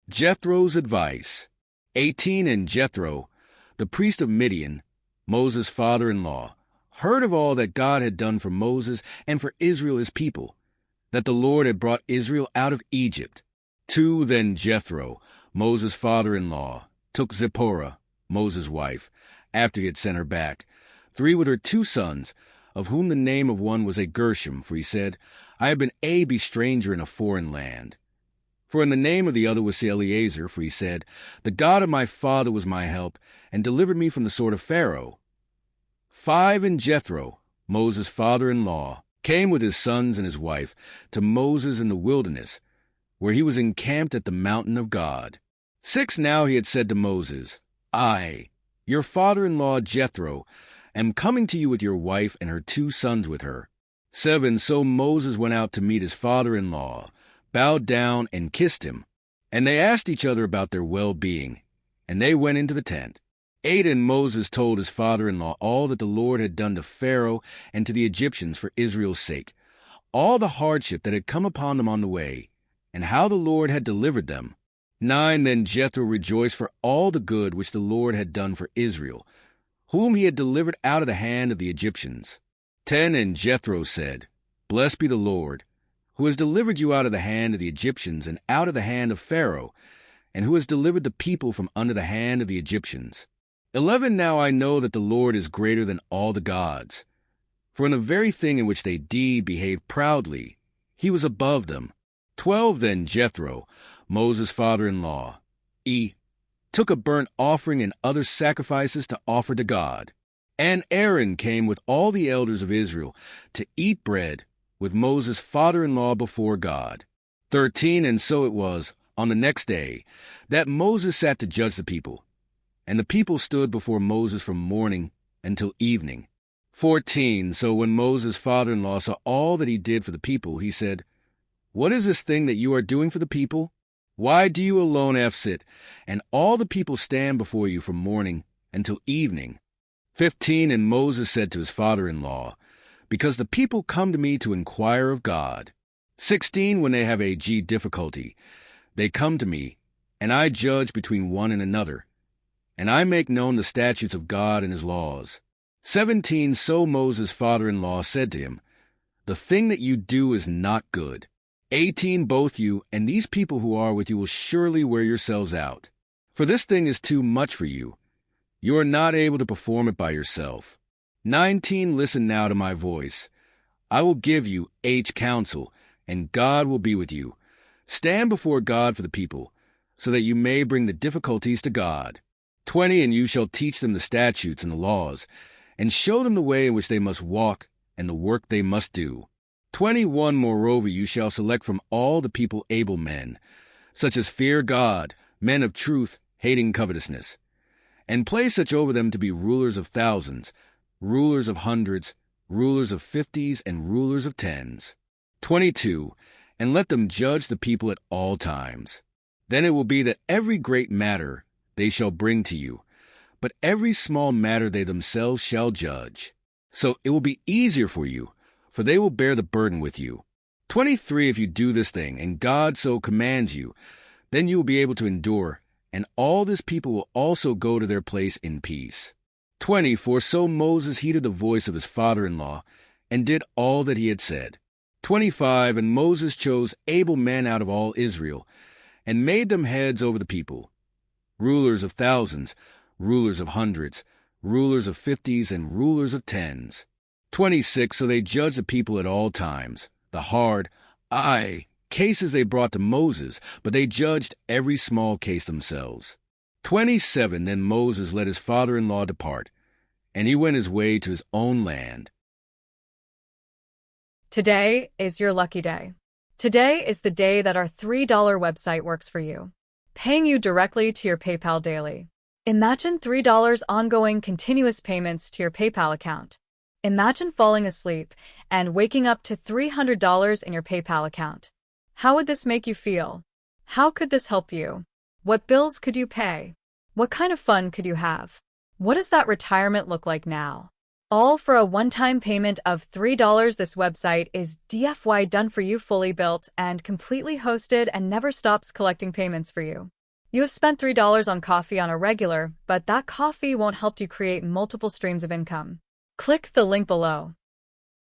Jethro's advice. 18 And Jethro, the priest of Midian, Moses' father-in-law, heard of all that God had done for Moses and for Israel his people, that the Lord had brought Israel out of Egypt. 2 Then Jethro, Moses' father-in-law, took Zipporah, Moses' wife, after he had sent her back, 3 with her 2 sons, of whom the name of one was a Gershom, for he said, I have been a stranger in a foreign land. For in the name of the other was Eleazar, for he said, The God of my father was my help, and delivered me from the sword of Pharaoh. 5 And Jethro, Moses' father-in-law, came with his sons and his wife to Moses in the wilderness, where he was encamped at the mountain of God. 6 Now he had said to Moses, I, your father-in-law Jethro, am coming to you with your wife and her 2 sons with her. 7 So Moses went out to meet his father-in-law, bowed down and kissed him, and they asked each other about their well-being, and they went into the tent. 8 And Moses told his father-in-law all that the Lord had done to Pharaoh and to the Egyptians for Israel's sake, all the hardship that had come upon them on the way, and how the Lord had delivered them. 9 Then Jethro rejoiced for all the good which the Lord had done for Israel, whom he had delivered out of the hand of the Egyptians. 10 And Jethro said, Blessed be the Lord, who has delivered you out of the hand of the Egyptians and out of the hand of Pharaoh, and who has delivered the people from under the hand of the Egyptians. 11 Now I know that the Lord is greater than all the gods, for in the very thing in which they behaved proudly, he was above them. 12 Then Jethro, Moses' father-in-law, took a burnt offering and other sacrifices to offer to God. And Aaron came with all the elders of Israel to eat bread with Moses' father-in-law before God. 13 And so it was, on the next day, that Moses sat to judge the people, and the people stood before Moses from morning until evening. 14 So when Moses' father-in-law saw all that he did for the people, he said, What is this thing that you are doing for the people? Why do you alone sit, and all the people stand before you from morning until evening? 15 And Moses said to his father-in-law, Because the people come to me to inquire of God. 16 When they have a difficulty, they come to me, and I judge between one and another, and I make known the statutes of God and his laws. 17 So Moses' father-in-law said to him, The thing that you do is not good. 18 Both you and these people who are with you will surely wear yourselves out. For this thing is too much for you. You are not able to perform it by yourself. 19 Listen now to my voice. I will give you counsel, and God will be with you. Stand before God for the people, so that you may bring the difficulties to God. 20 And you shall teach them the statutes and the laws, and show them the way in which they must walk and the work they must do. 21 Moreover, you shall select from all the people able men, such as fear God, men of truth, hating covetousness, and place such over them to be rulers of thousands, rulers of hundreds, rulers of 50s, and rulers of 10s. 22 And let them judge the people at all times. Then it will be that every great matter they shall bring to you, but every small matter they themselves shall judge. So it will be easier for you, for they will bear the burden with you. 23 If you do this thing, and God so commands you, then you will be able to endure, and all this people will also go to their place in peace. 24 So Moses heeded the voice of his father-in-law, and did all that he had said. 25 And Moses chose able men out of all Israel, and made them heads over the people, rulers of thousands, rulers of hundreds, rulers of 50s, and rulers of 10s. 26 So they judged the people at all times, the hard, cases they brought to Moses, but they judged every small case themselves. 27 Then Moses let his father-in-law depart, and he went his way to his own land. Today is your lucky day. Today is the day that our $3 website works for you, paying you directly to your PayPal daily. Imagine $3 ongoing continuous payments to your PayPal account. Imagine falling asleep and waking up to $300 in your PayPal account. How would this make you feel? How could this help you? What bills could you pay? What kind of fun could you have? What does that retirement look like now? All for a one-time payment of $3. This website is DFY done for you, fully built and completely hosted, and never stops collecting payments for you. You have spent $3 on coffee on a regular, but that coffee won't help you create multiple streams of income. Click the link below.